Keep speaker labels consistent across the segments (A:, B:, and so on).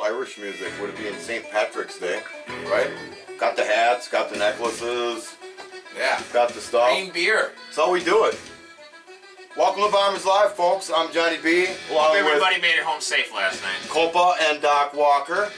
A: Irish music. Would it be in St. Patrick's Day, right? Got the hats, got the necklaces.
B: Yeah.
A: Got the stuff.
B: Green beer.
A: That's how we do it. Welcome to Bombers Live, folks. I'm Johnny B.
C: Hope everybody made it home safe last night.
A: Copa and Doc Walker.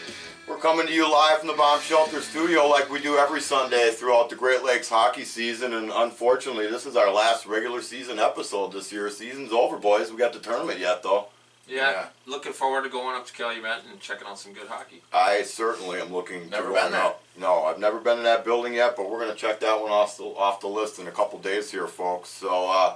A: We're coming to you live from the Bomb Shelter studio like we do every Sunday throughout the Great Lakes hockey season. And unfortunately, this is our last regular season episode this year. Season's over, boys. We got the tournament yet, though.
C: Yeah. Looking forward to going up to Calumet and checking out some good hockey.
A: I certainly am looking
B: Never
A: to
B: been there?
A: No, I've never been in that building yet, but we're going to check that one off the list in a couple days here, folks. So,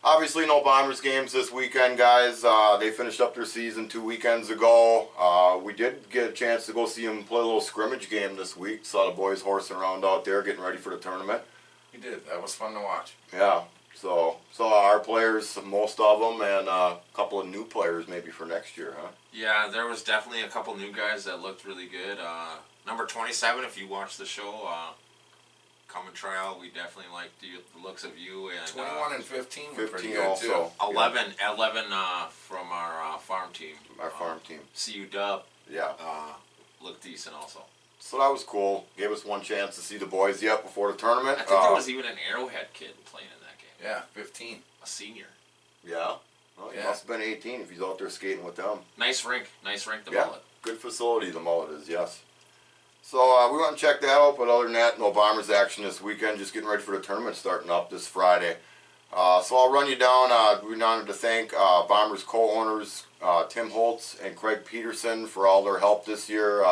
A: obviously no Bombers games this weekend, guys. They finished up their season 2 weekends ago. We did get a chance to go see them play a little scrimmage game this week. Saw the boys horsing around out there getting ready for the tournament.
B: We did. That was fun to watch.
A: Yeah. So saw our players, most of them, and a couple of new players maybe for next year, huh?
C: Yeah, there was definitely a couple new guys that looked really good. Number 27, if you watch the show, come and try out. We definitely liked the looks of you. And
B: 21 and 15 were pretty
A: 15
B: good,
A: also.
B: too.
C: 11 from our farm team.
A: Our farm team.
C: CU Dub
A: Yeah.
C: looked decent also.
A: So that was cool. Gave us one chance to see the boys yet before the tournament.
C: I think there was even an Arrowhead kid playing in that game.
B: Yeah, 15.
C: A senior.
A: Yeah. Well, he must have been 18 if he's out there skating with them.
C: Nice rink, the
A: Yeah.
C: Mullet.
A: Good facility, the Mullet is, yes. So we went and checked that out, but other than that, no Bombers action this weekend. Just getting ready for the tournament starting up this Friday. So I'll run you down. We wanted to thank Bombers co-owners Tim Holtz and Craig Peterson for all their help this year.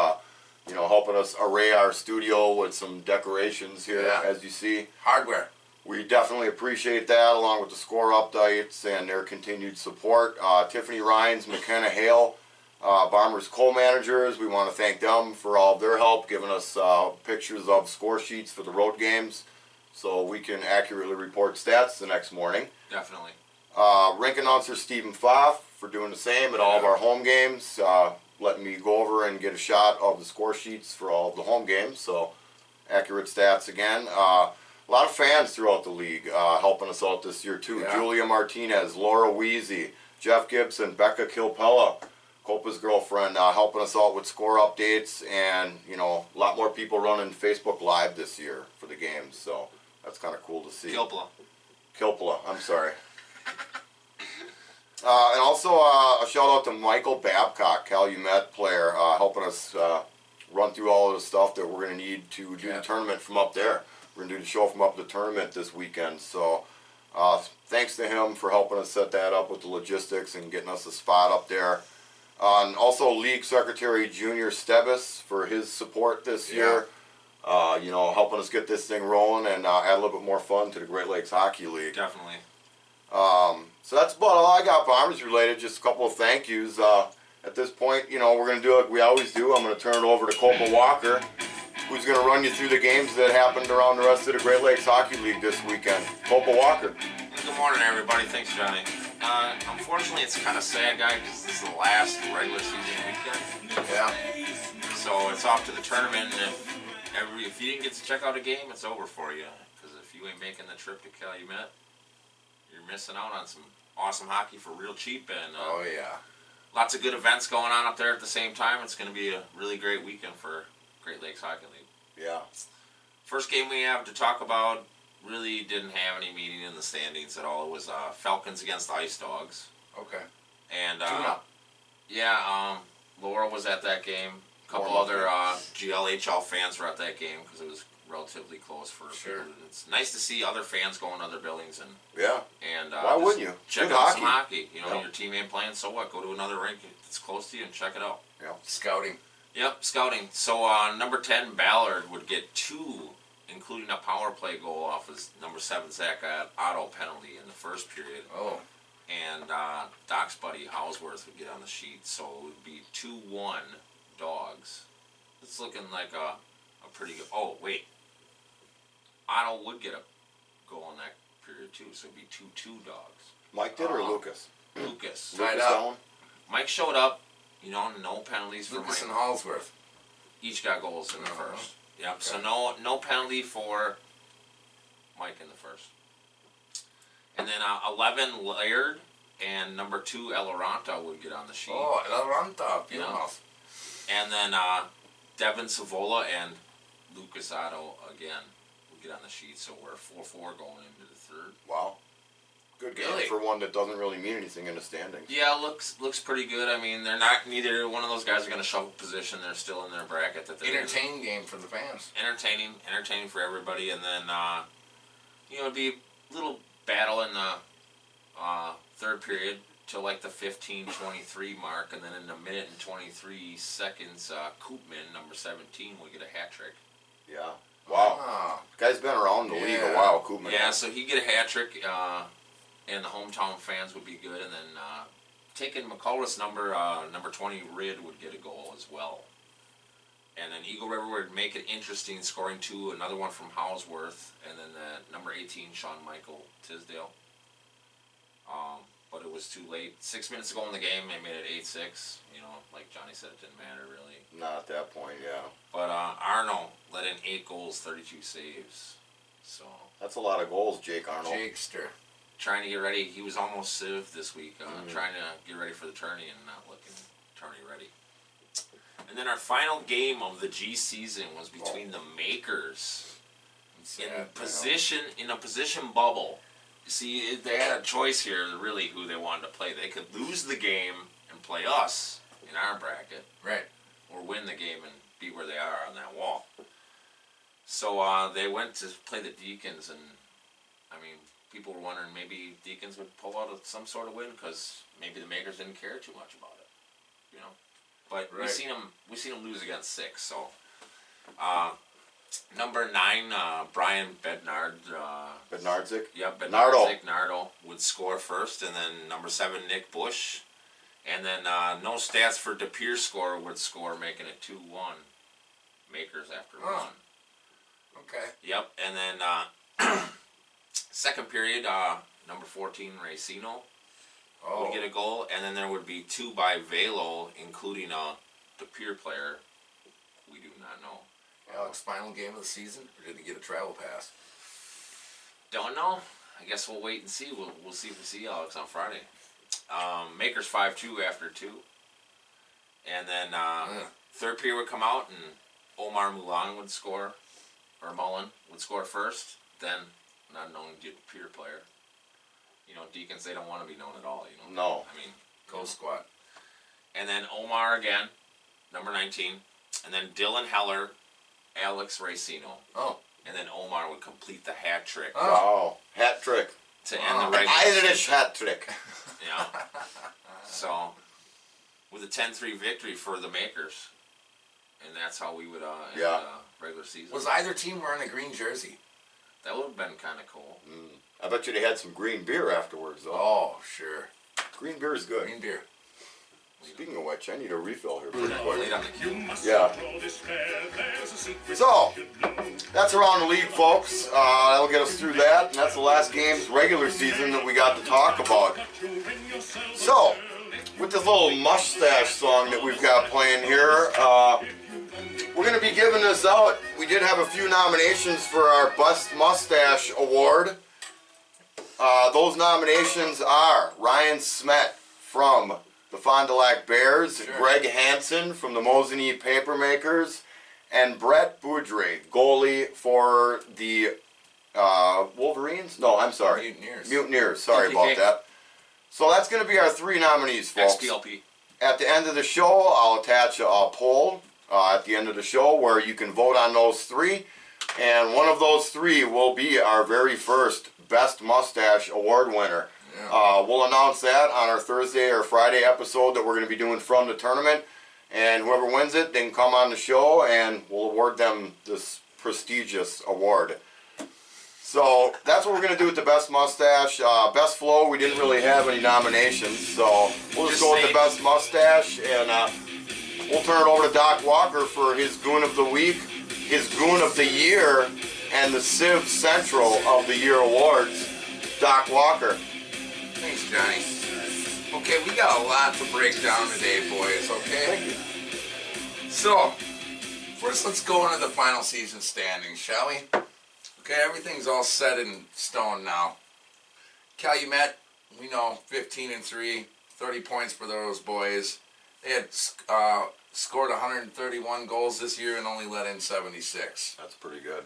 A: You know, helping us array our studio with some decorations here, as you see.
B: Hardware.
A: We definitely appreciate that, along with the score updates and their continued support. Tiffany Rhines, McKenna Hale, Bombers co-managers, we want to thank them for all of their help, giving us pictures of score sheets for the road games so we can accurately report stats the next morning.
C: Definitely.
A: Rink announcer Stephen Pfaff for doing the same at all of our home games, letting me go over and get a shot of the score sheets for all of the home games, so accurate stats again. A lot of fans throughout the league helping us out this year too.
B: Yeah.
A: Julia Martinez, Laura Weezy, Jeff Gibson, Becca Kilpella, Copa's girlfriend, helping us out with score updates, and you know, a lot more people running Facebook Live this year for the games, so that's kind of cool to see. Kilpella, I'm sorry. And also a shout out to Michael Babcock, Calumet player, helping us run through all of the stuff that we're going to need to do the tournament from up there. We're going to do the show from up the tournament this weekend, so thanks to him for helping us set that up with the logistics and getting us a spot up there. And also League Secretary Junior Stebis for his support this year. You know, helping us get this thing rolling and add a little bit more fun to the Great Lakes Hockey League.
C: Definitely.
A: So that's about all I got Bombers related, just a couple of thank yous. At this point, you know, we're going to do like we always do. I'm going to turn it over to Copa Walker, who's going to run you through the games that happened around the rest of the Great Lakes Hockey League this weekend. Copa Walker.
C: Good morning, everybody. Thanks, Johnny. Unfortunately, it's kind of sad, guy, because this is the last regular season weekend.
B: Yeah.
C: So it's off to the tournament, and if you didn't get to check out a game, it's over for you. Because if you ain't making the trip to Calumet, you're missing out on some awesome hockey for real cheap, and
B: Oh, yeah.
C: lots of good events going on up there at the same time. It's going to be a really great weekend for Great Lakes Hockey League.
A: Yeah.
C: First game we have to talk about really didn't have any meaning in the standings at all. It was Falcons against Ice Dogs.
B: Okay.
C: And
B: Tune-up.
C: Laura was at that game. A couple other GLHL fans were at that game because it was relatively close for
B: Sure.
C: people. It's nice to see other fans go in other buildings and
A: Yeah.
C: why
A: wouldn't you?
C: check
A: Good
C: out
A: hockey.
C: some hockey. You know,
A: Yeah.
C: your team ain't playing, so what? Go to another rink that's close to you and check it out.
A: Yeah.
B: Scouting.
C: Yep, scouting. So number 10 Ballard would get 2, including a power play goal off his number 7 Zach Otto penalty in the first period.
B: Oh.
C: And Doc's buddy Hausworth would get on the sheet, so it would be 2-1 Dogs. It's looking like a pretty good. Oh wait, Otto would get a goal in that period too, so it'd be 2-2 Dogs.
A: Mike did or Lucas?
C: Lucas.
B: Tied
A: Lucas
B: up.
A: Allen?
C: Mike showed up. You know, no penalties for
B: Lucas
C: Mike.
B: and Hallsworth.
C: Each got goals in the
B: Uh-huh.
C: first. Yep.
B: Okay.
C: So no penalty for Mike in the first. And then 11 Laird and number 2 Eloranta would get on the sheet.
B: Oh, El Ranta. Beautiful.
C: And then Devin Savola and Lucas Otto again will get on the sheet. So we're 4-4 going into the third.
A: Wow. Good game
B: Really?
A: for one that doesn't really mean anything in the standings.
C: Yeah, looks pretty good. I mean, they're not, neither one of those guys are going to shuffle position. They're still in their bracket. That they're
B: Entertaining game for the fans.
C: entertaining for everybody. And then it'd be a little battle in the third period till like the 15-23 mark, and then in a minute and 23 seconds, Koopman, number 17, will get a hat trick.
A: Yeah. Wow.
B: Ah,
A: Guy's been around the league a
B: Yeah.
A: while, Koopman.
C: Yeah, so he'd get a hat trick, and the hometown fans would be good. And then taking McCullough's number 20, Rid would get a goal as well. And then Eagle River would make it interesting, scoring 2, another one from Houseworth, and then the number 18, Sean Michael Tisdale. But it was too late. 6 minutes to go in the game, they made it 8-6. Like Johnny said, it didn't matter really.
A: Not at that point, yeah.
C: But Arno let in 8 goals, 32 saves. So
A: That's a lot of goals, Jake Arnold.
B: Jakester.
C: trying to get ready. He was almost civ this week, trying to get ready for the tourney and not looking tourney ready. And then our final game of the G season was between the Makers in a position bubble. You see, they had a choice here, really, who they wanted to play. They could lose the game and play us in our bracket,
B: Right.
C: or win the game and be where they are on that wall. So they went to play the Deacons, and I mean, people were wondering maybe Deacons would pull out some sort of win because maybe the Makers didn't care too much about it, But
B: Right.
C: we seen them lose against 6. So number 9, Brian Bednard.
A: Bednardzik?
C: Yep,
A: Nardo.
C: Nardo would score first, and then number 7, Nick Bush. And then no stats for De Pierre would score, making it 2-1. Makers after
B: Oh.
C: 1.
B: Okay.
C: Yep, and then second period, number 14, Racino would get a goal, and then there would be 2 by Velo, including a De Pierre player we do not know.
B: Alex, final game of the season, or did he get a travel pass?
C: Don't know. I guess we'll wait and see. We'll see if we see Alex on Friday. Makers 5-2 after 2. And then third period would come out, and Omar Mulan would score, or Mullen would score first. Then, not known peer player. Deacons, they don't want to be known at all,
A: No.
C: I mean,
B: Go squad.
C: and then Omar again, number 19. And then Dylan Heller, Alex Racino.
B: Oh.
C: And then Omar would complete the hat trick
B: Oh.
A: Wow. Hat trick.
C: to end the
A: An
C: regular
A: Irish
C: season.
A: hat trick.
C: Yeah. So, with a 10-3 victory for the Makers, and that's how we would end
A: Yeah.
C: the regular season.
B: Was either team wearing a green jersey?
C: That would have been kind of cool.
A: I bet you they had some green beer afterwards, though.
B: Oh, sure.
A: Green beer is good.
B: Green beer.
A: Speaking of which, I need a refill here pretty quick.
C: Late on the queue.
A: Yeah. So, that's around the league, folks. That'll get us through that, and that's the last game's regular season that we got to talk about. So, with this little mustache song that we've got playing here, we're going to be giving this out. We did have a few nominations for our Best Mustache Award. Those nominations are Ryan Smet from the Fond du Lac Bears,
B: Sure.
A: Greg Hansen from the Mosinee Papermakers, and Brett Boudre, goalie for the Wolverines? No, I'm sorry.
B: Mutineers.
A: Mutineers, sorry
C: MPK.
A: about that. So that's going to be our 3 nominees, folks.
C: XPLP.
A: At the end of the show, I'll attach a poll at the end of the show where you can vote on those 3. And one of those 3 will be our very first Best Mustache Award winner.
B: Yeah.
A: We'll announce that on our Thursday or Friday episode that we're going to be doing from the tournament. And whoever wins it, they can come on the show and we'll award them this prestigious award. So that's what we're going to do with the Best Mustache. Best Flow, we didn't really have any nominations, so we'll just go with the Best Mustache, and we'll turn it over to Doc Walker for his Goon of the Week, his Goon of the Year, and the Civ Central of the Year awards. Doc Walker.
B: Thanks, Johnny. Okay, we got a lot to break down today, boys, okay?
A: Thank you.
B: So, first let's go into the final season standings, shall we? Okay, everything's all set in stone now. Calumet, we know, 15-3, 30 points for those boys. They had scored 131 goals this year and only let in 76.
A: That's pretty good.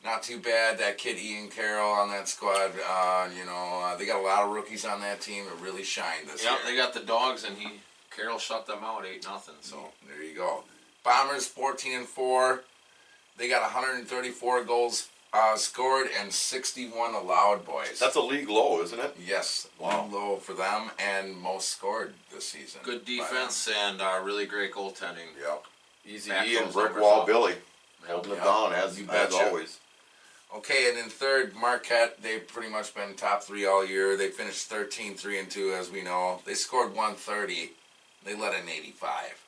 B: Not too bad. That kid Ian Carroll on that squad. They got a lot of rookies on that team that really shined this year.
C: Yep, they got the dogs, and Carroll shut them out 8-0. So
B: there you go. Bombers 14-4. They got 134 goals scored and 61 allowed, boys.
A: That's a league low, isn't it?
B: Yes,
A: Wow.
B: low for them and most scored this season.
C: good defense and really great goaltending.
A: Yep. Easy
C: Back
A: E and
C: those
A: brick
C: numbers
A: wall
C: up.
A: Billy holding
B: Yep.
A: it down as
B: You betcha.
A: always.
B: Okay, and in third, Marquette. They've pretty much been top three all year. They finished 13-3-2, as we know. They scored 130. They let in 85.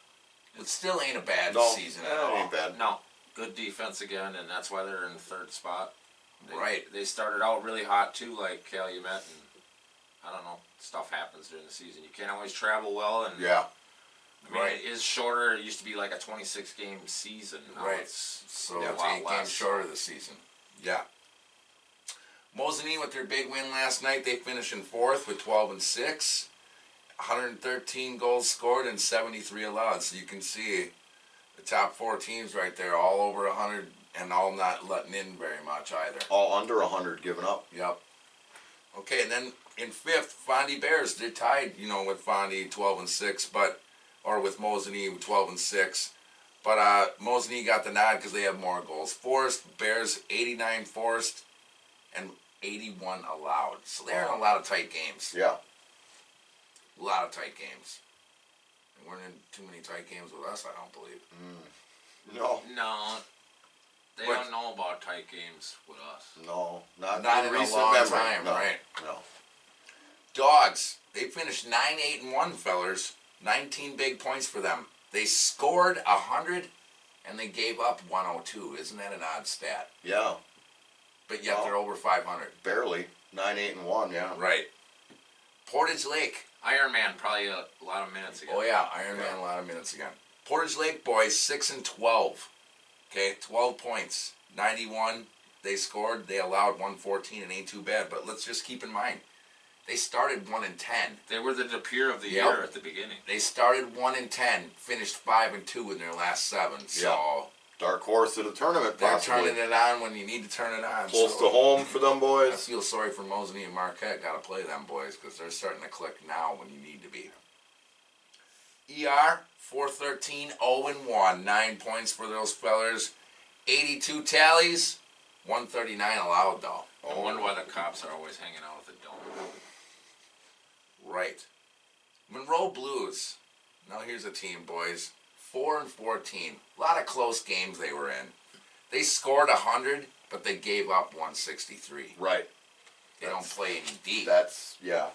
B: It still ain't a bad season at all.
A: Ain't bad.
C: No, good defense again, and that's why they're in the third spot.
B: Right.
C: They started out really hot too, like Calumet, and I don't know, stuff happens during the season. You can't always travel well, and
A: Yeah.
C: I mean,
B: Right.
C: it is shorter. It used to be like a 26-game season. Now
B: Right.
C: it's
B: So
C: a
B: it's
C: lot
B: 8
C: less.
B: games shorter this season. Yeah. Mosinee with their big win last night, they finished in fourth with 12-6. 113 goals scored and 73 allowed. So you can see the top 4 teams right there, all over 100 and all not letting in very much either.
A: All under 100 given up.
B: Yep. Okay, and then in fifth, Fondy Bears. They're tied, with Fondy 12-6, or with Mosinee 12-6. But Mosinee got the nod because they have more goals. Forest Bears 89 forced and 81 allowed. So they're in a lot of tight games.
A: Yeah.
B: A lot of tight games. They weren't in too many tight games with us, I don't believe.
A: No.
C: No, they
B: But-
C: don't know about tight games with us.
A: No. Not
B: Not
A: in
B: in a
A: recent
B: long
A: memory.
B: time,
A: No.
B: right.
A: No.
B: Dogs, they finished 9-8-1, fellers. 19 big points for them. They scored 100 and they gave up 102. Isn't that an odd stat?
A: Yeah.
B: But yet
A: Well.
B: they're over 500.
A: Barely. 9-8-1. Yeah.
B: Right. Portage Lake.
C: Iron Man probably a lot of minutes ago.
B: Oh yeah, Iron Man a lot of minutes again. Portage Lake boys 6-12. Okay, 12 points. 91 they scored. They allowed 114 and ain't too bad. But let's just keep in mind, they started 1-10.
C: They were the DePere of the
B: Yep.
C: year at the beginning.
B: They started 1-10, finished 5-2 in their last 7. So
A: Dark horse of the tournament,
B: they're
A: possibly.
B: turning it on when you need to turn it on.
A: Close
B: so
A: to home for them
B: I
A: boys.
B: feel sorry for Mosinee and Marquette. Got to play them boys because they're starting to click now when you need to be. ER 413 0-1, 9 points for those fellers. 82 tallies, 139 allowed though.
C: I wonder why the cops are always hanging out at the dome.
B: Right. Monroe Blues. Now here's a team, boys. 4-14. A lot of close games they were in. They scored 100, but they gave up 163.
A: Right.
B: They don't play any deep.
A: That's, yeah.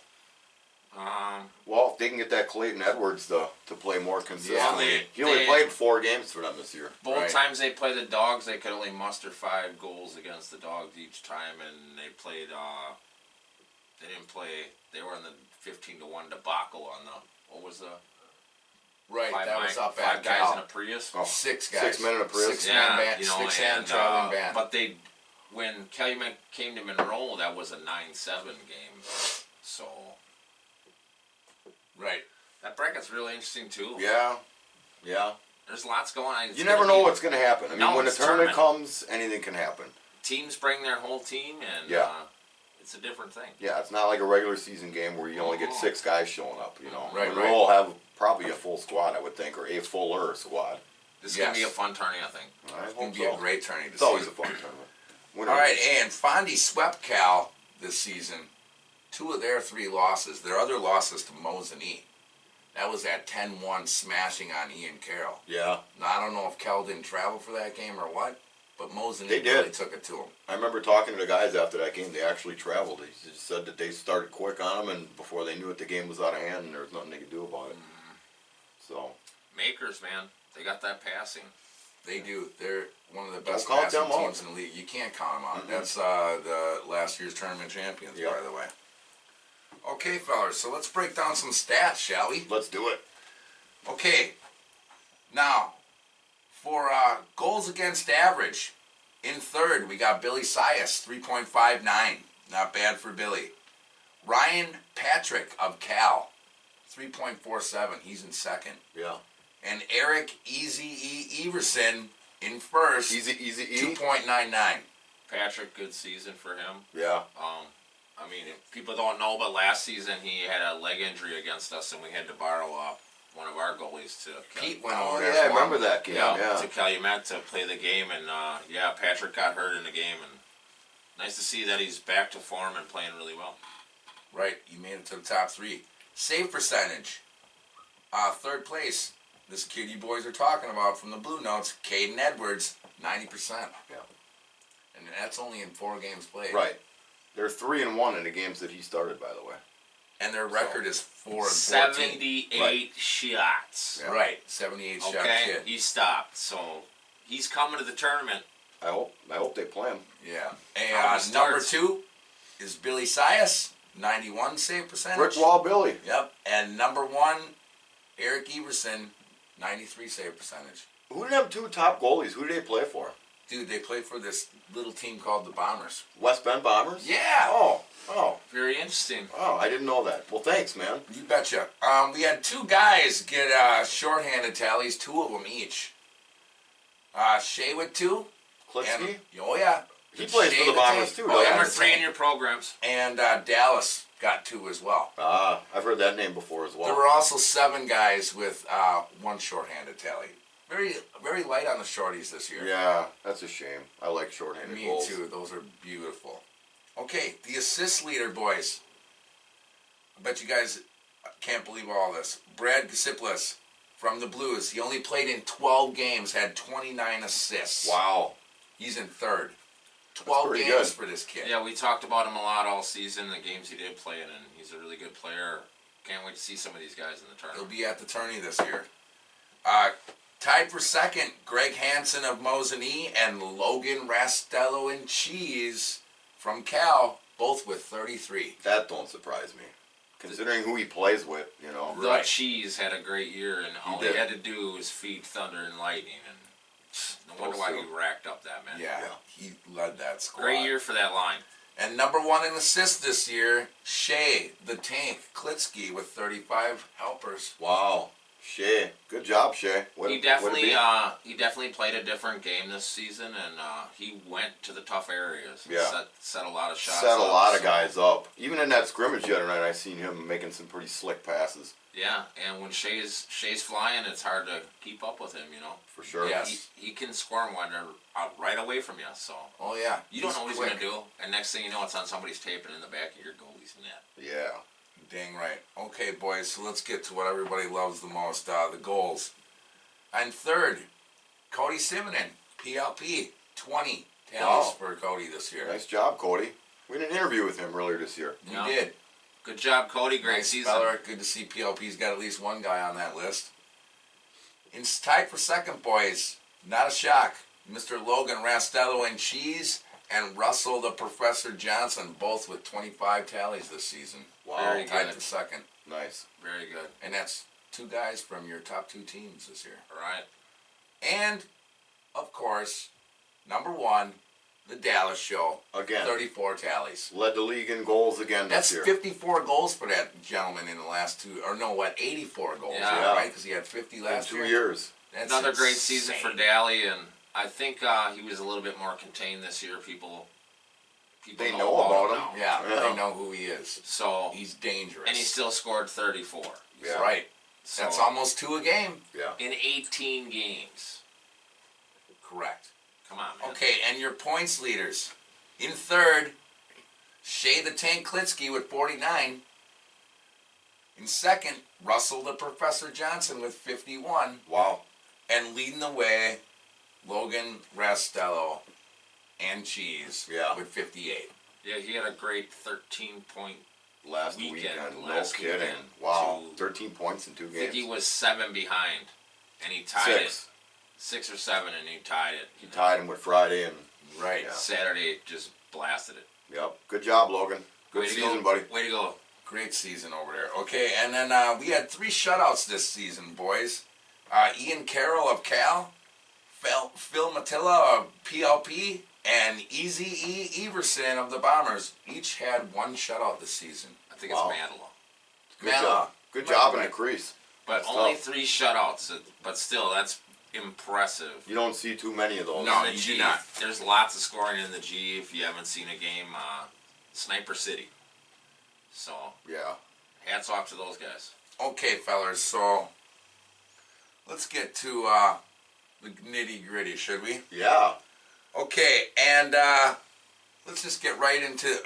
C: Um,
A: Well, if they can get that Clayton Edwards to play more consistently.
C: Yeah,
A: he only
C: they-
A: played 4 games for them this year.
C: both
B: Right.
C: times they play the Dogs, they could only muster 5 goals against the Dogs each time, and they played. They didn't play. They were in the 15-1 debacle on the. What was the
B: Right,
C: five,
B: that was up
C: five
B: at
C: guys
B: Cal.
C: in a Prius?
A: Oh,
B: 6 guys.
A: 6 men in a Prius.
B: 6-man band,
C: you know,
B: 6-man
C: and,
B: traveling band.
C: But when Calumet came to Monroe, that was a 9-7 game. So
B: Right.
C: that bracket's really interesting too.
A: Yeah. Yeah.
C: There's lots going on. It's
A: You
C: gonna
A: never know
C: be-
A: what's going to happen. I mean,
C: No,
A: when the
C: it's
A: tournament
C: tournament.
A: comes, anything can happen.
C: Teams bring their whole team, and
A: Yeah.
C: it's a different thing.
A: Yeah, it's not like a regular season game where you only get
C: Uh-huh.
A: 6 guys showing up, you know.
B: Right,
A: Monroe
B: right.
A: will have probably a full squad, I would think, or a fuller squad.
C: This is gonna be a
B: Yes.
C: fun tourney, I think.
A: I
B: It's going
A: hope
B: to be
A: so.
B: a great tourney to
A: It's
B: see.
A: always a fun tournament. Winner
B: All right,
A: takes-
B: and Fondy swept Cal this season. 2 of their 3 losses. Their other losses to Mosinee. That was that 10-1 smashing on Ian Carroll.
A: Yeah.
B: Now, I don't know if Cal didn't travel for that game or what, but Mosinee
A: They did.
B: really took it to him.
A: I remember talking to the guys after that game. They actually traveled. They just said that they started quick on them, and before they knew it, the game was out of hand, and there was nothing they could do about it. So,
C: Makers, man, they got that passing.
B: They do. They're one of the best
A: count
B: passing
A: them out.
B: teams in the league. You can't count them out.
A: Mhm.
B: That's the last year's tournament champions,
A: Yep.
B: by the way. Okay, fellas, so let's break down some stats, shall we?
A: let's do it.
B: Okay, now, for goals against average, in third, we got Billy Sias, 3.59. Not bad for Billy. Ryan Patrick of Cal, 3.47. He's in second.
A: Yeah.
B: And Eric Easy E. Everson in first.
A: Easy E.
B: 2.99.
C: Patrick, good season for him.
A: Yeah.
C: I mean, if people don't know, but last season he had a leg injury against us, and we had to borrow one of our goalies to
B: Pete went
A: Oh
B: over there.
A: yeah, I
B: for
A: remember
B: him.
A: that game. Yeah.
C: to Calumet to play the game, and Patrick got hurt in the game, and nice to see that he's back to form and playing really well.
B: Right, you made it to the top 3. Save percentage. Third place. This kid you boys are talking about from the Blue Notes, Caden Edwards, 90%.
A: Yeah.
B: And that's only in 4 games played.
A: Right. They're 3-1 in the games that he started, by the way.
B: And their record is 4-14.
C: 78
A: Right.
C: shots.
A: Yeah.
B: Right, 78 shot
C: Okay,
B: kid.
C: he stopped, so he's coming to the tournament.
A: I hope they play him.
B: Yeah.
C: How he
B: And number
C: starts.
B: 2 is Billy Sias, 91 save percentage.
A: Brick Wall Billy.
B: Yep. And number 1, Eric Everson, 93 save percentage.
A: Who didn't have 2 top goalies? Who did they play for?
B: Dude, they play for this little team called the Bombers.
A: West Bend Bombers?
B: Yeah.
A: Oh,
C: Very interesting.
A: I didn't know that. Well, thanks, man.
B: You betcha. We had 2 guys get shorthanded tallies, 2 of them each. Shea with 2.
A: Klitsky?
B: And, oh, yeah.
A: He plays for the Bombers, too,
B: Oh,
A: doesn't
B: yeah.
A: he?
C: Number 3 in your programs.
B: And Dallas got 2 as well.
A: I've heard that name before as
B: There
A: well.
B: were also 7 guys with 1 shorthanded tally. Very, very light on the shorties this year.
A: Yeah, that's a shame. I like shorthanded
B: Me
A: goals.
B: too. Those are beautiful. Okay, the assist leader, boys. I bet you guys can't believe all this. Brad Gasiplis from the Blues. He only played in 12 games, had 29 assists.
A: Wow.
B: He's in third. 12
A: pretty
B: games
A: good.
B: for this kid.
C: Yeah, we talked about him a lot all season, the games he did play in, and he's a really good player. Can't wait to see some of these guys in the
B: He'll
C: tournament.
B: be at the tourney this year. Tied for second, Greg Hansen of Mosinee and Logan Rastello and Cheese from Cal, both with 33.
A: That don't surprise me. Considering who he plays with, you know.
C: The
B: Right.
C: Cheese had a great year, and all he
A: did.
C: had to do was feed Thunder and Lightning, and no wonder why he racked up that many.
B: Yeah, he led that squad.
C: Great year for that line.
B: And number 1 in assists this year, Shea, the Tank, Klitsky with 35 helpers.
A: Wow. Shea. Good job, Shea.
C: He definitely played a different game this season, and he went to the tough areas.
A: Yeah.
C: Set a lot of shots.
A: Set a lot of
C: so-
A: guys up. Even in that scrimmage the other night, I seen him making some pretty slick passes.
C: Yeah, and when Shea's flying, it's hard to keep up with him. You know.
A: For sure.
B: Yeah.
C: He can score one right away from you. So
B: Oh, yeah.
C: you don't know what he's
B: quick.
C: gonna do, and next thing you know, it's on somebody's tape and in the back of your goalie's net.
A: Yeah.
B: Dang right. Okay, boys, so let's get to what everybody loves the most, the goals. And third, Cody Simonin, PLP, 20 tallies
A: Wow.
B: for Cody this year.
A: Nice job, Cody. We did an interview with him earlier this year.
B: We
C: Yeah.
B: did.
C: Good job, Cody. Great
B: Nice
C: season.
B: feller. Good to see PLP's got at least one guy on that list. In tied for second, boys, not a shock. Mr. Logan Rastello and Cheese and Russell the Professor Johnson, both with 25 tallies this season.
A: Wow.
C: Very
B: Tied
C: good.
B: for second.
A: Nice.
C: Very good.
B: And that's 2 guys from your top 2 teams this year.
C: All right.
B: And, of course, number 1, the Dallas Show.
A: Again.
B: 34 tallies.
A: Led the league in goals again
B: That's
A: this year.
B: 54 goals for that gentleman in the last 2, or no, what, 84 goals,
C: Yeah.
B: right? Because he had 50
A: in
B: last
A: 2
B: year.
A: years.
B: That's
C: Another great season for
B: insane.
C: Daly, and I think he was a little bit more contained this year. People
A: They know about him.
C: now.
B: Yeah,
A: Yeah.
B: they know who he is.
C: So
B: He's dangerous.
C: and he still scored 34.
A: Yeah.
B: Right.
C: So
B: That's almost 2 a game.
A: Yeah.
C: in 18 games.
B: Correct.
C: Come on, man.
B: Okay, and your points leaders. In third, Shea the Tank Klitsky with 49. In second, Russell the Professor Johnson with 51.
A: Wow.
B: And leading the way, Logan Rastello and Cheese
A: Yeah.
B: with 58.
C: Yeah, he had a great 13-point.
A: Last
C: Weekend,
A: weekend. No
C: last
A: kidding.
C: weekend.
A: Wow.
C: To-
A: 13 points in 2
C: I think
A: games.
C: he was 7 behind, and he tied
A: 6.
C: it. 6 or 7, and he tied it.
A: He tied him with Friday and
B: Right.
A: Yeah.
C: Saturday just blasted it.
A: yep. Good job, Logan. Good
C: Way to
A: season,
C: go.
A: buddy.
C: Way to go.
B: Great season over there. Okay, and then we had 3 shutouts this season, boys. Ian Carroll of Cal, Phil Matilla of PLP, and Easy E. Everson of the Bombers each had 1 shutout this season.
C: I think
A: Wow.
C: it's Mandela.
A: Good
B: Mandela.
A: job. Good job in
B: Right.
A: the crease.
C: But
A: That's
C: only
A: tough.
C: 3 shutouts. But still, that's impressive.
A: You don't see too many of those.
B: No.
C: In the
B: you
C: G.
B: do not.
C: There's lots of scoring in the G. If you haven't seen a game, Sniper City. So
A: Yeah.
C: hats off to those guys.
B: Okay, fellas. So let's get to the nitty gritty, should we?
A: Yeah.
B: Okay, and let's just get right into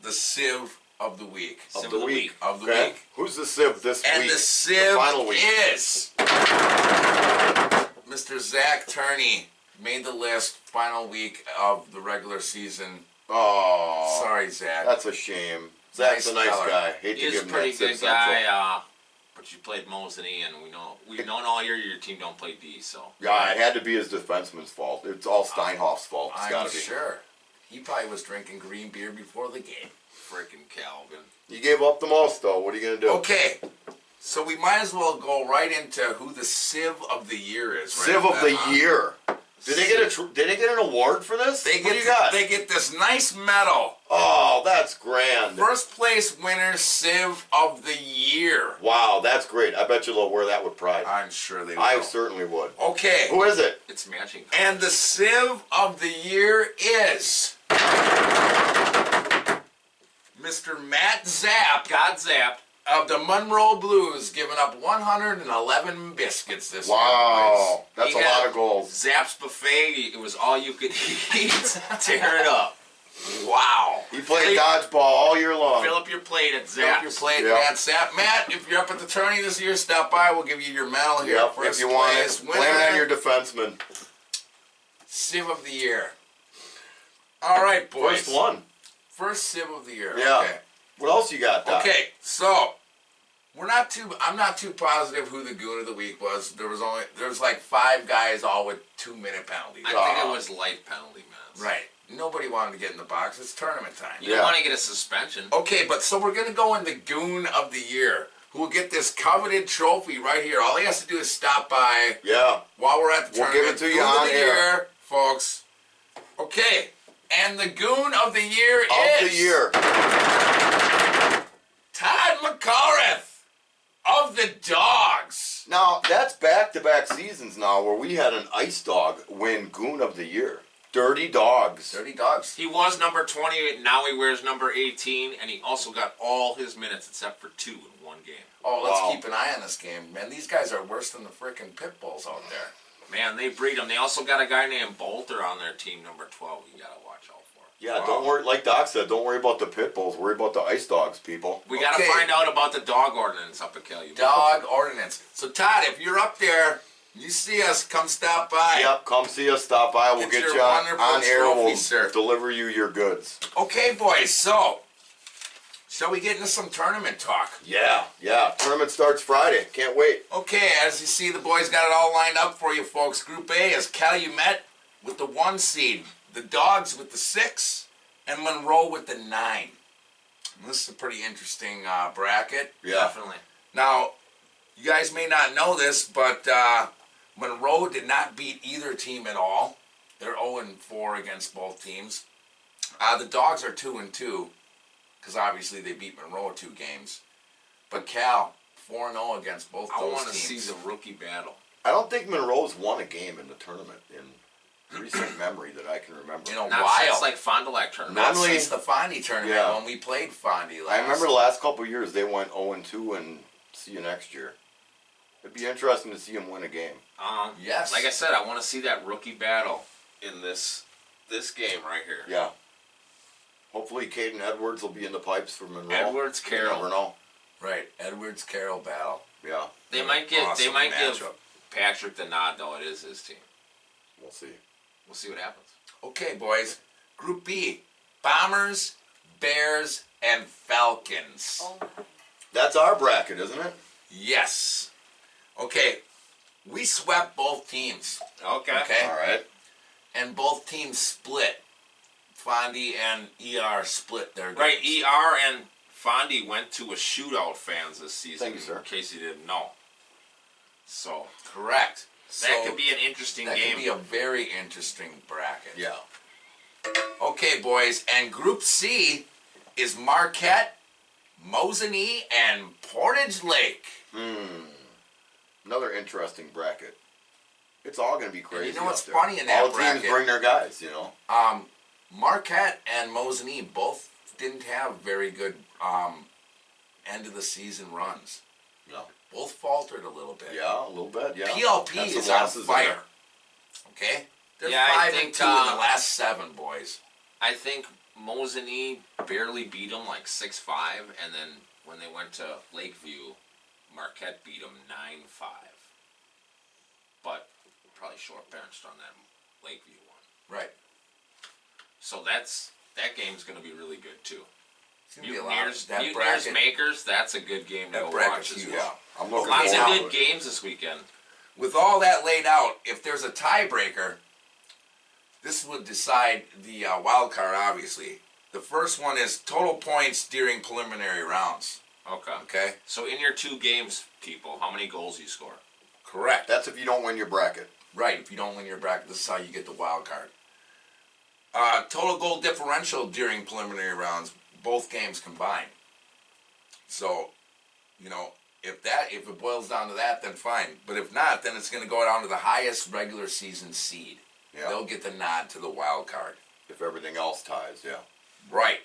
B: the sieve of the week.
A: Of
C: Sim
A: the
C: of the
A: week.
C: week.
B: Of the
A: Okay.
B: week.
A: Who's the Civ this
B: And
A: week?
B: the sieve
A: final week.
B: is Mr. Zach Turney. Made the list. Final week of the regular season.
A: Oh.
B: Sorry, Zach.
A: That's a shame. Zach's a
B: Nice
A: nice
B: fella.
A: guy. Hate
C: He
A: to
C: is
A: give
C: a
A: him
C: pretty
A: that Civ
C: good
A: Central.
C: guy. But you played Moseny, and we've known all year your team don't play D. So
A: Yeah, it had to be his defenseman's fault. It's all Steinhoff's fault. It's
B: I'm
A: gotta be.
B: sure. He probably was drinking green beer before the game.
C: freaking Calvin.
A: You gave up the most, though. What are you gonna do?
B: Okay, so we might as well go right into who the Civ of the Year is. Right
A: Civ of the
B: now.
A: year. Did they get Did they get an award for this?
B: They
A: what
B: get
A: do you got?
B: they get this nice medal.
A: Oh, that's grand.
B: First place winner, Civ of the Year.
A: Wow, that's great. I bet you they'll wear that with pride.
B: I'm sure they will.
A: I certainly would.
B: Okay,
A: Who is it?
C: It's matching.
B: and the Civ of the Year is Mr. Matt Zapp
C: God zapped.
B: of the Monroe Blues, giving up 111 biscuits this year.
A: Wow, that's
C: He
A: a
C: had
A: lot of goals.
C: Zapp's buffet. It was all you could eat. Tear it up.
B: boys. Wow.
A: He played dodgeball all year long.
C: Fill up your plate at
B: Fill up
C: Zapp's.
B: your plate,
A: Yep.
B: Matt Zapp. Matt, if you're up at the tourney this year, stop by. We'll give you your medal here.
A: Yep,
B: First
A: if you want
B: place
A: it. Blame it on
B: winner,
A: your defenseman.
B: Civ of the Year. All right, boys.
A: First one.
B: First Civ of the Year.
A: Yeah.
B: Okay.
A: What else you got, Doc?
B: Okay, so I'm not too positive who the goon of the week was. There was like 5 guys all with 2-minute penalties.
C: I think it was light penalty, man.
B: Right. Nobody wanted to get in the box. It's tournament time.
C: You don't want to get a suspension.
B: Okay, but so we're gonna go in the goon of the year, who will get this coveted trophy right here. All he has to do is stop by
A: Yeah.
B: while we're at the
A: We'll
B: tournament.
A: give it to you
B: Goon of
A: on
B: the
A: air.
B: year, folks. Okay, and the goon of the year
A: Of
B: is
A: the year.
B: Todd McCarthy of the Dogs.
A: Now, that's back-to-back seasons now where we had an Ice Dog win Goon of the Year. Dirty Dogs.
B: Dirty Dogs.
C: He was number 20. Now he wears number 18, and he also got all his minutes except for 2 in one game.
B: Oh, let's
A: Wow.
B: keep an eye on this game, man. These guys are worse than the frickin' pit bulls out there.
C: Man, they breed him. They also got a guy named Bolter on their team, number 12. You gotta watch out for.
A: Yeah,
B: Wow.
A: don't worry. Like Doc said, don't worry about the pit bulls. Worry about the Ice Dogs, people.
C: We gotta
B: Okay.
C: find out about the dog ordinance up at Calumet.
B: Dog ordinance. So Todd, if you're up there, you see us, come stop by.
A: Yep, come see us. Stop by. We'll
B: Get
A: get
B: your
A: you on
B: wonderful
A: air.
B: trophy,
A: We'll
B: sir.
A: deliver you your goods.
B: Okay, boys. So, shall we get into some tournament talk?
A: Yeah. Tournament starts Friday. Can't wait.
B: Okay, as you see, the boys got it all lined up for you, folks. Group A is Calumet with the 1 seed, the Dogs with the 6, and Monroe with the 9. And this is a pretty interesting bracket.
A: Yeah.
C: Definitely.
B: Now, you guys may not know this, but Monroe did not beat either team at all. They're 0-4 against both teams. The Dogs are 2-2, because obviously they beat Monroe 2 games. But Cal, 4-0 against both
C: I
B: those
C: want to
B: teams.
C: see the rookie battle.
A: I don't think Monroe's won a game in the tournament in recent memory that I can remember.
B: In a
C: Not
B: while.
C: since like Fond du Lac tournament.
B: Not
A: Normally-
B: since the Fondy tournament
A: Yeah.
B: when we played Fondy last.
A: I remember the last couple of years they went 0-2 and see you next year. It'd be interesting to see him win a game.
B: Yes.
C: Like I said, I want to see that rookie battle in this game right here.
A: Yeah. Hopefully Caden Edwards will be in the pipes for Monroe.
C: Edwards,
A: You
C: Carroll.
A: never know.
B: Right, Edwards Carroll battle.
A: Yeah,
C: They might give
B: Awesome
C: give
B: matchup.
C: Patrick the nod though. It is his team.
A: we'll see.
C: We'll see what happens.
B: Okay, boys. Group B: Bombers, Bears, and Falcons.
A: That's our bracket, isn't it?
B: Yes. Okay. We swept both teams.
C: Okay.
B: Okay.
A: All right.
B: And both teams split. Fondy and ER split their games.
C: Right. ER and Fondy went to a shootout, fans, this season.
A: Thank you, sir.
C: In case you didn't know. So
B: Correct.
C: that could be an interesting
B: that
C: game.
B: could be a very interesting bracket.
A: Yeah.
B: Okay, boys. And Group C is Marquette, Mosinee and Portage Lake.
A: Another interesting bracket. It's all going to be crazy.
B: You know what's
A: up there.
B: funny in that
A: all the
B: bracket?
A: teams bring their guys, you know.
B: Marquette and Mosinee both didn't have very good end of the season runs.
A: No.
B: Both faltered a little bit.
A: Yeah, a little bit. Yeah.
B: PLP
A: Had some
B: is on
A: losses in
B: fire.
A: there.
B: Okay? They're
C: Yeah, I
B: 5-2
C: think,
B: in the last 7, boys.
C: I think Mosinee barely beat them like 6-5, and then when they went to Lakeview, Marquette beat them 9-5. But probably short benched on that Lakeview one.
B: Right.
C: So that game's going to be really good too.
B: It's going to be a lot.
C: Mutineers,
B: That
C: Mutineers
B: bracket,
C: Makers, that's a good game to
B: that
C: go
B: bracket's
C: watch as
B: huge.
C: well.
A: I'm looking
C: Lots of
A: forward
C: good
A: to it.
C: games this weekend.
B: With all that laid out, if there's a tiebreaker, this would decide the wild card, obviously. The first one is total points during preliminary rounds.
C: Okay.
B: Okay?
C: So in your 2 games, people, how many goals you score?
B: Correct.
A: That's if you don't win your bracket.
B: Right, if you don't win your bracket, this is how you get the wild card. Total goal differential during preliminary rounds, both games combined. So, you know, if it boils down to that, then fine. But if not, then it's going to go down to the highest regular season seed.
A: Yeah.
B: They'll get the nod to the wild card.
A: If everything else ties, yeah.
B: Right.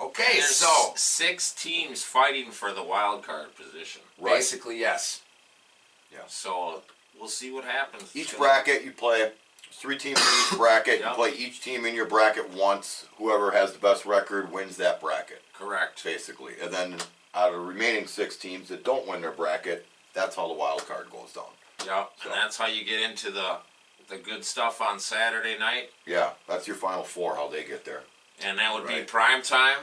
B: Okay,
C: There's
B: so
C: 6 teams fighting for the wild card position.
A: Right.
B: basically, yes.
C: So we'll see what happens. It's
A: Each
C: gonna-
A: bracket you play 3 teams in each bracket.
C: Yeah.
A: You play each team in your bracket once. Whoever has the best record wins that bracket,
C: Correct.
A: basically. And then out of the remaining 6 teams that don't win their bracket, that's how the wild card goes down.
C: Yeah,
A: So-
C: and that's how you get into the good stuff on Saturday night,
A: Yeah, that's your final 4, how they get there.
C: and that would be
B: Right.
C: prime time.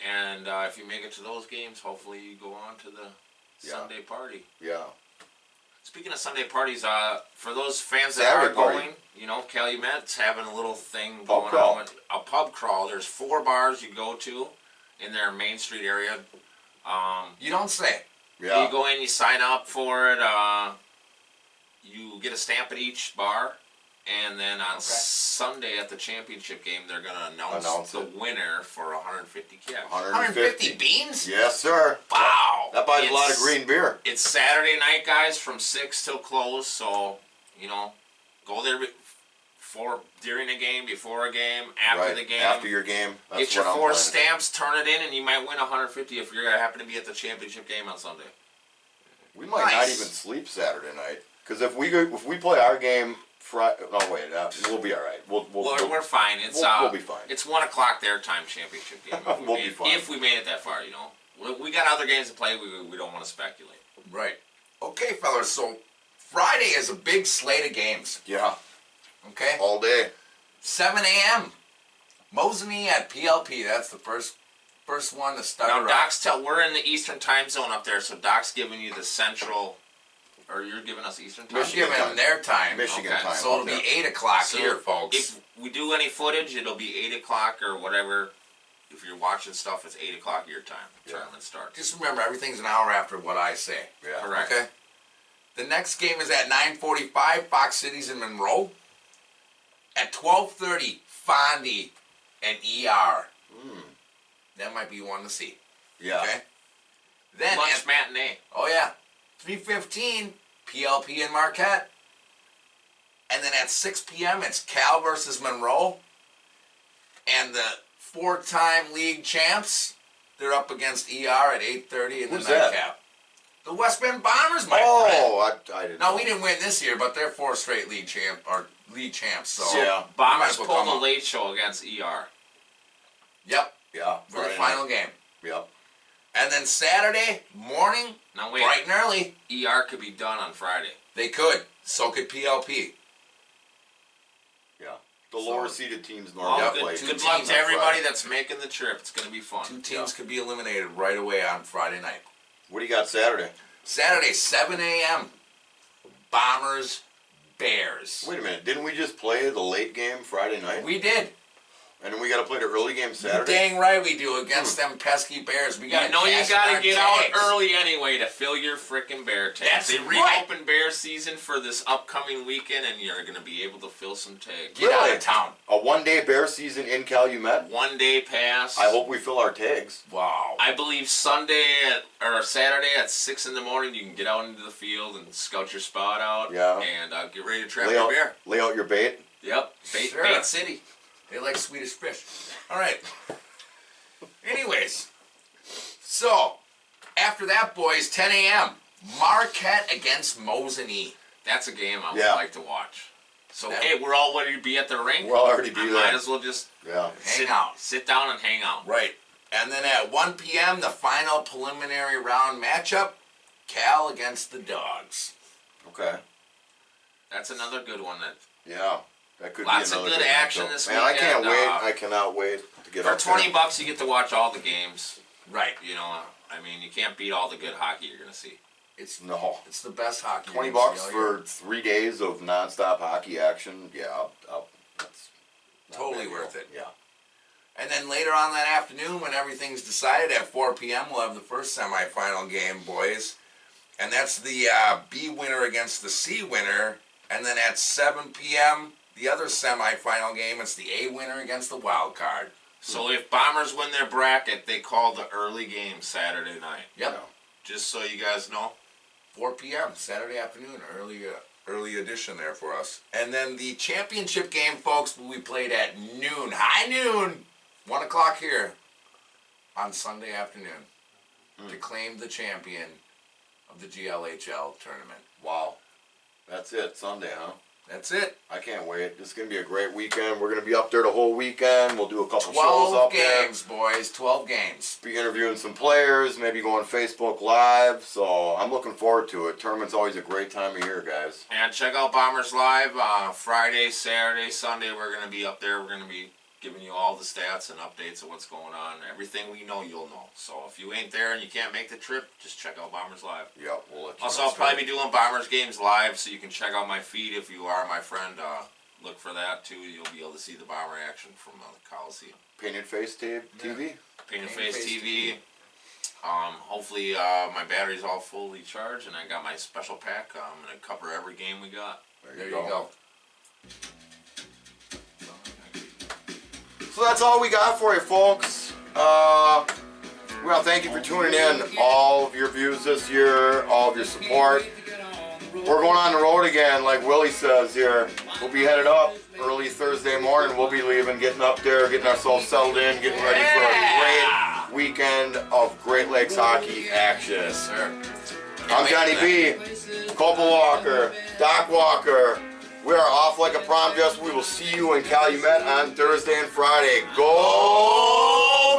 C: And if you make it to those games, hopefully you go on to the
A: Yeah.
C: Sunday party.
A: Yeah.
C: Speaking of Sunday parties, for those fans that
A: Saturday
C: are
A: party.
C: going, you know, Calumet's having a little thing
A: Pub
C: going
A: crawl.
C: on with a pub crawl. There's 4 bars you go to in their Main Street area.
B: You don't say.
A: Yeah.
C: You go in, you sign up for it. You get a stamp at each bar, and then on Sunday at the championship game, they're gonna announce the
A: it.
C: winner for 150 cash.
B: 150 beans?
A: Yes, sir.
B: Wow.
A: That buys a lot of
C: It's-
A: green beer.
C: It's Saturday night, guys, from 6 till close. So you know, go there during a game, before a game, after
A: Right.
C: the game.
A: After your game. That's
C: Get your
A: what I'm
C: 4
A: planning.
C: stamps, turn it in, and you might win 150 if you're gonna happen to be at the championship game on Sunday.
A: We might not
B: Nice.
A: even sleep Saturday night because if we play our game Friday, no wait, we'll be all right.
C: We're fine. It's
A: we'll be fine.
C: It's 1 o'clock their time championship game. If we
A: We'll
C: made,
A: be fine.
C: if we made it that far, you know. We got other games to play. We don't want to speculate.
B: Right. Okay, fellas, so Friday is a big slate of games.
A: Yeah,
B: Okay?
A: all day.
B: 7 a.m. Mosinee at PLP. That's the first one to start.
C: Now,
B: her
C: Doc's we're in the Eastern time zone up there, so Doc's giving you the Central, or you're giving us Eastern time.
B: I'm
A: Michigan
B: giving them
A: time.
B: their time.
A: Michigan
C: Okay.
A: time.
B: So it'll
A: out
B: be
A: there.
B: 8 o'clock
C: So
B: here, folks.
C: If we do any footage, it'll be 8 o'clock or whatever. If you're watching stuff, it's 8 o'clock your time. Tournament starts.
B: Just remember, everything's an hour after what I say.
A: Yeah.
C: Correct.
B: Okay? The next game is at 9:45, Fox Cities in Monroe. At 12:30, Fondy and ER. That might be one to see.
A: Yeah.
B: Okay? Then,
C: Lunch matinee.
B: oh yeah, 3:15, PLP and Marquette. And then at 6 p.m., it's Cal versus Monroe. And the 4-time league champs, they're up against ER at 8:30 in the
A: Who's that?
B: nightcap. The West Bend Bombers, my friend.
A: Oh, I didn't.
B: No,
A: know.
B: we didn't win this year, but they're 4 straight league champs. So
A: Yeah.
C: Bombers
B: might as well
C: pulled
B: come
C: the
B: up.
C: late show against ER.
B: Yep,
A: Yeah.
B: for the
A: Friday
B: final
A: night.
B: game.
A: Yep.
B: And then Saturday morning,
C: Now wait,
B: bright and early,
C: ER could be done on Friday.
B: they could. So could PLP.
A: Yeah. The lower seeded teams
C: Well,
A: normally play.
C: good
B: Two
C: luck
B: teams
C: to
B: on
C: everybody
A: Friday.
C: that's making the trip. It's going to be fun.
B: 2 teams could be eliminated right away on Friday night.
A: What do you got Saturday?
B: Saturday, 7 a.m. Bombers, Bears.
A: Wait a minute. Didn't we just play the late game Friday night?
B: We did.
A: And then we got to play the early game Saturday.
B: Dang right we do against them pesky Bears. We got
C: You know you gotta get out early anyway to fill your frickin' bear tags.
B: That's
C: They
B: right.
C: reopen bear season for this upcoming weekend, and you're gonna be able to fill some tags.
B: Get out
A: Really?
B: of town.
A: A 1-day bear season in Calumet.
C: 1 day pass.
A: I hope we fill our tags.
B: Wow.
C: I believe or Saturday at 6 in the morning, you can get out into the field and scout your spot out.
A: Yeah.
C: And get ready to trap
A: Lay
C: your
A: out,
C: bear.
A: lay out your bait.
C: Yep. Bait,
B: Sure.
C: Bait City.
B: They like Swedish fish. All right. Anyways, so after that, boys, 10 a.m. Marquette against Mosinee.
C: That's a game I would
A: Yeah.
C: like to watch. So
B: That-
C: hey, we're all ready to be at the rink.
A: We'll already be
C: I
A: there.
C: might as well just
A: Yeah.
B: Hang out.
C: sit down and hang out.
B: Right. And then at 1 p.m., the final preliminary round matchup, Cal against the Dogs.
A: Okay.
C: That's another good one. That
A: Yeah. That could
C: Lots
A: be
C: of
A: another
C: good action
A: matchup.
C: this
A: Man, I can't
C: weekend,
A: wait.
C: uh,
A: I cannot wait to get
C: for
A: up there.
C: $20 you get to watch all the games.
B: Right.
C: You know, I mean, you can't beat all the good hockey you're gonna see.
B: It's
A: No.
B: it's the best hockey.
A: $20
B: you can see all year.
A: for 3 days of nonstop hockey action. Yeah, that's not
B: Totally
A: bad deal.
B: worth it.
A: Yeah.
B: And then later on that afternoon, when everything's decided at 4 p.m., we'll have the first semifinal game, boys. And that's the B winner against the C winner. And then at 7 p.m., the other semifinal game, it's the A winner against the wild card.
C: So if Bombers win their bracket, they call the early game Saturday night.
B: Yep.
A: Yeah.
C: Just so you guys know.
B: 4 p.m. Saturday afternoon, early edition there for us. And then the championship game, folks, will be played at noon, high noon, 1 o'clock here on Sunday afternoon to claim the champion of the GLHL tournament.
A: Wow. That's it. Sunday, huh?
B: That's it.
A: I can't wait. This is going to be a great weekend. We're going to be up there the whole weekend. We'll do a couple shows
B: 12
A: up
B: games, boys. 12 games.
A: there. Be interviewing some players, maybe going Facebook Live. So I'm looking forward to it. Tournament's always a great time of year, guys.
C: And check out Bombers Live Friday, Saturday, Sunday. We're going to be up there. We're going to be giving you all the stats and updates of what's going on. Everything we know, you'll know. So if you ain't there and you can't make the trip, just check out Bombers Live.
A: Yep, we'll let you
C: Also,
A: know.
C: I'll probably be doing Bombers games live, so you can check out my feed if you are my friend. Look for that too. You'll be able to see the Bomber action from the Coliseum.
A: Painted Face TV?
C: Painted
B: Painted
C: Face
B: Face
C: TV. Hopefully my battery's all fully charged, and I got my special pack. I'm gonna cover every game we got.
B: There you go.
A: So that's all we got for you, folks. We want to thank you for tuning in. All of your views this year, all of your support. We're going on the road again, like Willie says here. We'll be headed up early Thursday morning. We'll be leaving, getting up there, getting ourselves settled in, getting ready for a great weekend of Great Lakes hockey action.
B: Sir.
A: I'm Johnny B, Copel Walker, Doc Walker. We are off like a prom dress. We will see you in Calumet on Thursday and Friday. Go!